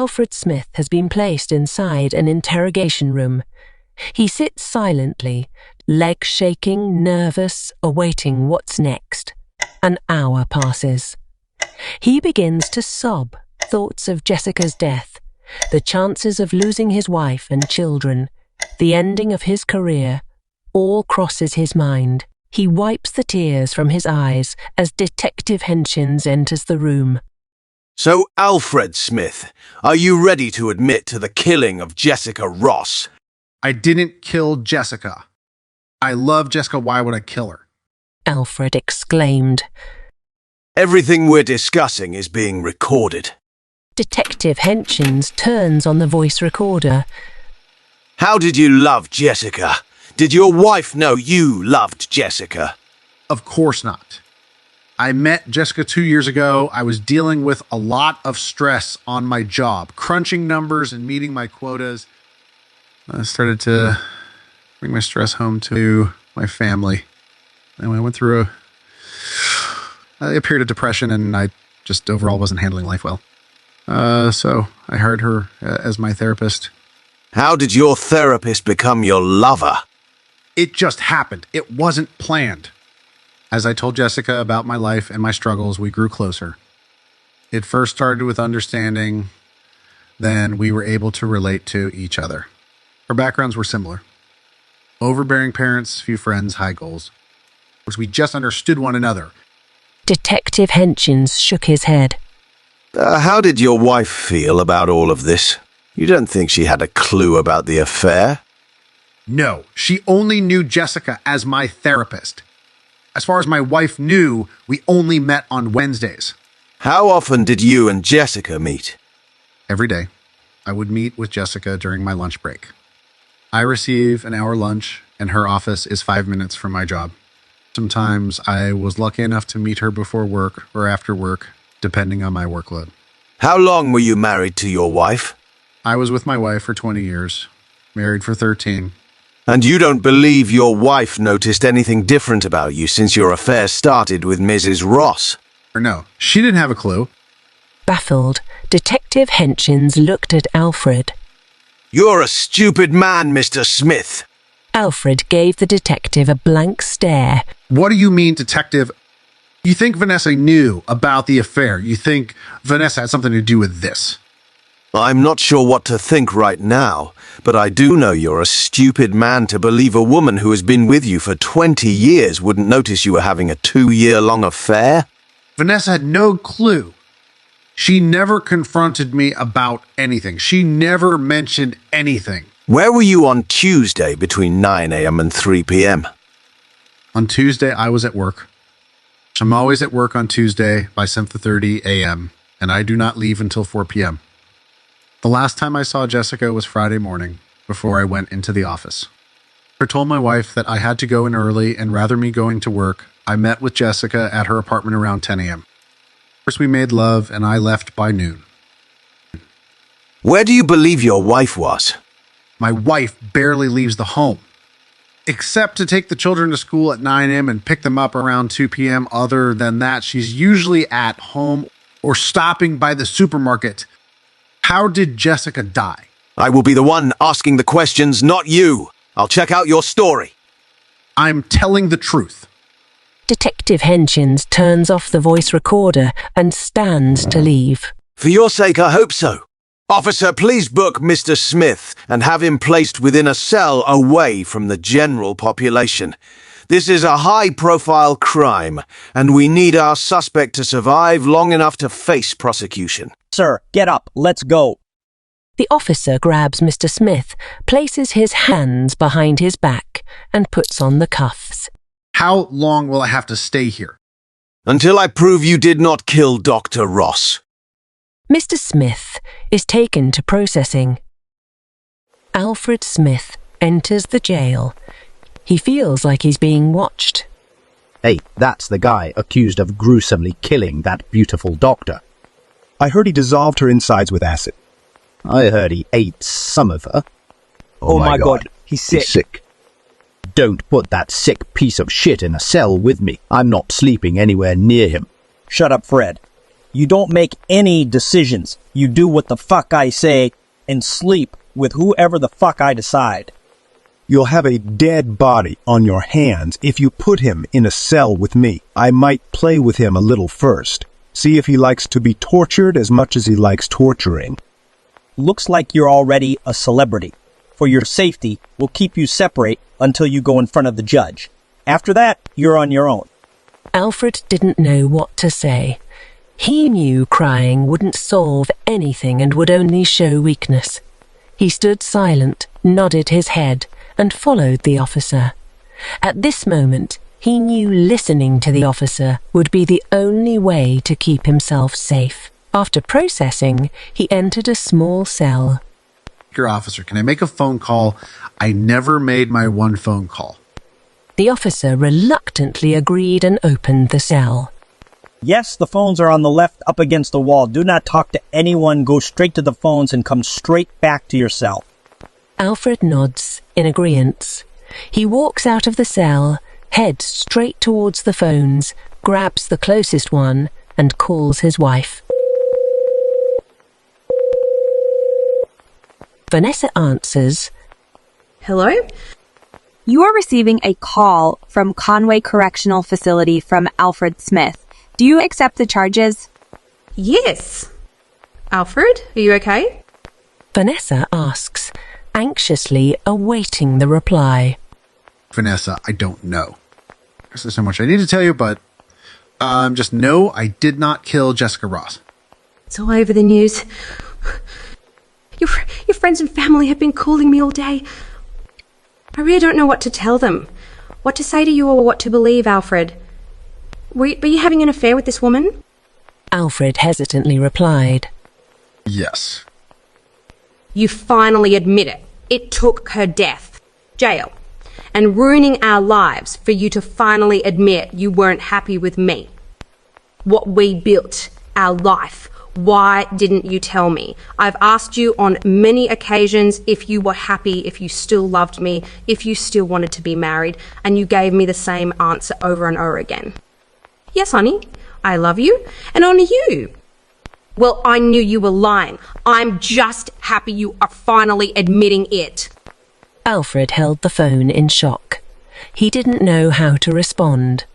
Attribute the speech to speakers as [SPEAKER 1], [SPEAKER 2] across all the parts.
[SPEAKER 1] Alfred Smith has been placed inside an interrogation room. He sits silently, legs shaking, nervous, awaiting what's next. An hour passes. He begins to sob, thoughts of Jessica's death, the chances of losing his wife and children, the ending of his career, all crosses his mind. He wipes the tears from his eyes as Detective Henshins enters the room.
[SPEAKER 2] So, Alfred Smith, are you ready to admit to the killing of Jessica Ross?
[SPEAKER 3] I didn't kill Jessica. I love Jessica. Why would I kill her?
[SPEAKER 1] Alfred exclaimed.
[SPEAKER 2] Everything we're discussing is being recorded.
[SPEAKER 1] Detective Henshins turns on the voice recorder.
[SPEAKER 2] How did you love Jessica? Did your wife know you loved Jessica?
[SPEAKER 3] Of course not. I met Jessica 2 years ago. I was dealing with a lot of stress on my job, crunching numbers and meeting my quotas. I started to bring my stress home to my family. And I went through a period of depression, and I just overall wasn't handling life well. So I hired her as my therapist.
[SPEAKER 2] How did your therapist become your lover?
[SPEAKER 3] It just happened. It wasn't planned. As I told Jessica about my life and my struggles, we grew closer. It first started with understanding, then we were able to relate to each other. Our backgrounds were similar. Overbearing parents, few friends, high goals. We just understood one another.
[SPEAKER 1] Detective Henshins shook his head.
[SPEAKER 2] How did your wife feel about all of this? You don't think she had a clue about the affair?
[SPEAKER 3] No, she only knew Jessica as my therapist. As far as my wife knew, we only met on Wednesdays.
[SPEAKER 2] How often did you and Jessica meet?
[SPEAKER 3] Every day. I would meet with Jessica during my lunch break. I receive an hour lunch, and her office is 5 minutes from my job. Sometimes I was lucky enough to meet her before work or after work, depending on my workload.
[SPEAKER 2] How long were you married to your wife?
[SPEAKER 3] I was with my wife for 20 years, married for 13.
[SPEAKER 2] And you don't believe your wife noticed anything different about you since your affair started with Mrs. Ross?
[SPEAKER 3] No, she didn't have a clue.
[SPEAKER 1] Baffled, Detective Henshins looked at Alfred.
[SPEAKER 2] You're a stupid man, Mr. Smith.
[SPEAKER 1] Alfred gave the detective a blank stare.
[SPEAKER 3] What do you mean, detective? You think Vanessa knew about the affair? You think Vanessa had something to do with this?
[SPEAKER 2] I'm not sure what to think right now, but I do know you're a stupid man to believe a woman who has been with you for 20 years wouldn't notice you were having a 2-year-long affair.
[SPEAKER 3] Vanessa had no clue. She never confronted me about anything. She never mentioned anything.
[SPEAKER 2] Where were you on Tuesday between 9 a.m. and 3 p.m.?
[SPEAKER 3] On Tuesday, I was at work. I'm always at work on Tuesday by 7:30 a.m., and I do not leave until 4 p.m. The last time I saw Jessica was Friday morning, before I went into the office. I told my wife that I had to go in early, and rather me going to work, I met with Jessica at her apartment around 10 a.m. First we made love, and I left by noon.
[SPEAKER 2] Where do you believe your wife was?
[SPEAKER 3] My wife barely leaves the home. Except to take the children to school at 9 a.m. and pick them up around 2 p.m. Other than that, she's usually at home or stopping by the supermarket. How did Jessica die?
[SPEAKER 2] I will be the one asking the questions, not you. I'll check out your story.
[SPEAKER 3] I'm telling the truth.
[SPEAKER 1] Detective Henshins turns off the voice recorder and stands to leave.
[SPEAKER 2] For your sake, I hope so. Officer, please book Mr. Smith and have him placed within a cell away from the general population. This is a high-profile crime, and we need our suspect to survive long enough to face prosecution.
[SPEAKER 4] Sir, get up. Let's go.
[SPEAKER 1] The officer grabs Mr. Smith, places his hands behind his back, and puts on the cuffs.
[SPEAKER 3] How long will I have to stay here?
[SPEAKER 2] Until I prove you did not kill Dr. Ross.
[SPEAKER 1] Mr. Smith is taken to processing. Alfred Smith enters the jail. He feels like he's being watched.
[SPEAKER 5] Hey, that's the guy accused of gruesomely killing that beautiful doctor.
[SPEAKER 6] I heard he dissolved her insides with acid.
[SPEAKER 5] I heard he ate some of her.
[SPEAKER 4] Oh my God, he's sick.
[SPEAKER 5] He's sick. Don't put that sick piece of shit in a cell with me. I'm not sleeping anywhere near him.
[SPEAKER 4] Shut up, Fred. You don't make any decisions. You do what the fuck I say and sleep with whoever the fuck I decide.
[SPEAKER 6] You'll have a dead body on your hands if you put him in a cell with me. I might play with him a little first. See if he likes to be tortured as much as he likes torturing.
[SPEAKER 4] Looks like you're already a celebrity. For your safety, we'll keep you separate until you go in front of the judge. After that, you're on your own.
[SPEAKER 1] Alfred didn't know what to say. He knew crying wouldn't solve anything and would only show weakness. He stood silent, nodded his head, and followed the officer. At this moment, he knew listening to the officer would be the only way to keep himself safe. After processing, he entered a small cell.
[SPEAKER 3] Your officer, can I make a phone call? I never made my one phone call.
[SPEAKER 1] The officer reluctantly agreed and opened the cell.
[SPEAKER 4] Yes, the phones are on the left up against the wall. Do not talk to anyone. Go straight to the phones and come straight back to your cell.
[SPEAKER 1] Alfred nods in agreement. He walks out of the cell, heads straight towards the phones, grabs the closest one, and calls his wife. Vanessa answers.
[SPEAKER 7] Hello? You are receiving a call from Conway Correctional Facility from Alfred Smith. Do you accept the charges?
[SPEAKER 8] Yes. Alfred, are you okay?
[SPEAKER 1] Vanessa asks, anxiously awaiting the reply.
[SPEAKER 3] Vanessa, I don't know. There's so much I need to tell you, but just know I did not kill Jessica Ross.
[SPEAKER 8] It's all over the news. Your friends and family have been calling me all day. I really don't know what to tell them, what to say to you or what to believe, Alfred. Were you having an affair with this woman?
[SPEAKER 1] Alfred hesitantly replied.
[SPEAKER 3] Yes.
[SPEAKER 8] You finally admit it. It took her death, jail, and ruining our lives for you to finally admit you weren't happy with me. What we built, our life. Why didn't you tell me? I've asked you on many occasions if you were happy, if you still loved me, if you still wanted to be married, and you gave me the same answer over and over again. Yes, honey, I love you, and on you. Well, I knew you were lying. I'm just happy you are finally admitting it.
[SPEAKER 1] Alfred held the phone in shock. He didn't know how to respond.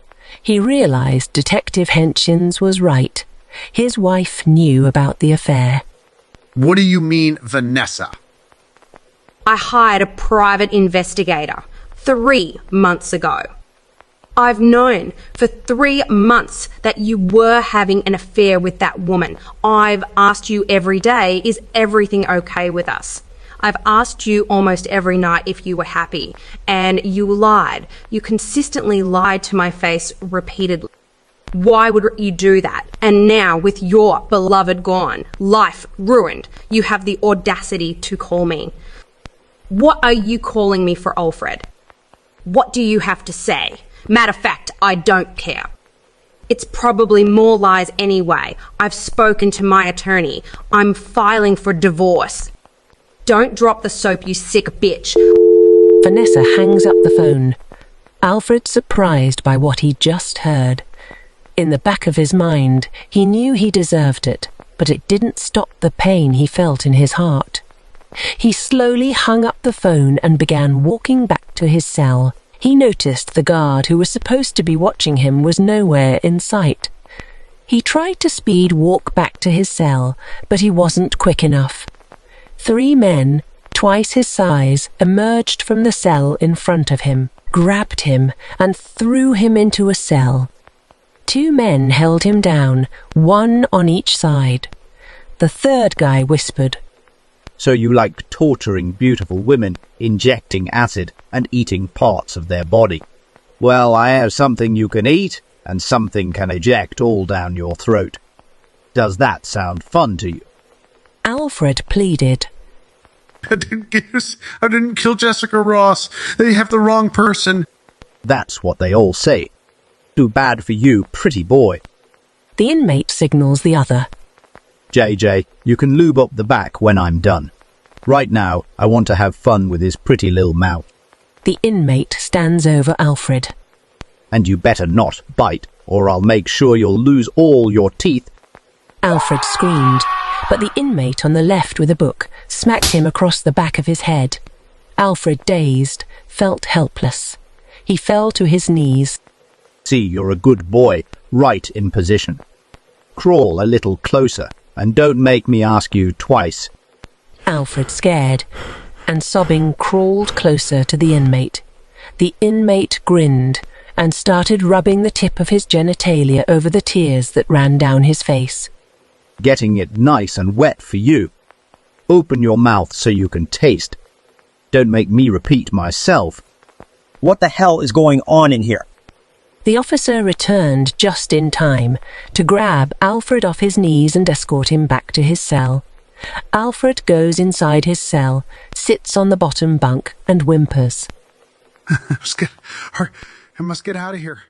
[SPEAKER 1] He realized Detective Henshins was right. His wife knew about the affair.
[SPEAKER 3] What do you mean, Vanessa?
[SPEAKER 8] I hired a private investigator 3 months ago. I've known for 3 months that you were having an affair with that woman. I've asked you every day, is everything okay with us? I've asked you almost every night if you were happy, and you lied. You consistently lied to my face repeatedly. Why would you do that? And now, with your beloved gone, life ruined, you have the audacity to call me. What are you calling me for, Alfred? What do you have to say? Matter of fact, I don't care. It's probably more lies anyway. I've spoken to my attorney. I'm filing for divorce. Don't drop the soap, you sick bitch.
[SPEAKER 1] Vanessa hangs up the phone. Alfred surprised by what he just heard. In the back of his mind, he knew he deserved it, but it didn't stop the pain he felt in his heart. He slowly hung up the phone and began walking back to his cell. He noticed the guard who was supposed to be watching him was nowhere in sight. He tried to speed walk back to his cell, but he wasn't quick enough. 3 men, twice his size, emerged from the cell in front of him, grabbed him, and threw him into a cell. 2 men held him down, 1 on each side. The third guy whispered,
[SPEAKER 5] So you like torturing beautiful women, injecting acid, and eating parts of their body. Well, I have something you can eat, and something can eject all down your throat. Does that sound fun to you?
[SPEAKER 1] Alfred pleaded.
[SPEAKER 3] I didn't kill Jessica Ross. They have the wrong person.
[SPEAKER 5] That's what they all say. Too bad for you, pretty boy.
[SPEAKER 1] The inmate signals the other.
[SPEAKER 5] JJ, you can lube up the back when I'm done. Right now, I want to have fun with his pretty little mouth.
[SPEAKER 1] The inmate stands over Alfred.
[SPEAKER 5] And you better not bite, or I'll make sure you'll lose all your teeth.
[SPEAKER 1] Alfred screamed, but the inmate on the left with a book smacked him across the back of his head. Alfred, dazed, felt helpless. He fell to his knees.
[SPEAKER 5] See, you're a good boy, right in position. Crawl a little closer, and don't make me ask you twice.
[SPEAKER 1] Alfred, scared and sobbing, crawled closer to the inmate. The inmate grinned and started rubbing the tip of his genitalia over the tears that ran down his face.
[SPEAKER 5] Getting it nice and wet for you. Open your mouth so you can taste. Don't make me repeat myself.
[SPEAKER 4] What the hell is going on in here?
[SPEAKER 1] The officer returned just in time to grab Alfred off his knees and escort him back to his cell. Alfred goes inside his cell, sits on the bottom bunk and whimpers.
[SPEAKER 3] I must get out of here.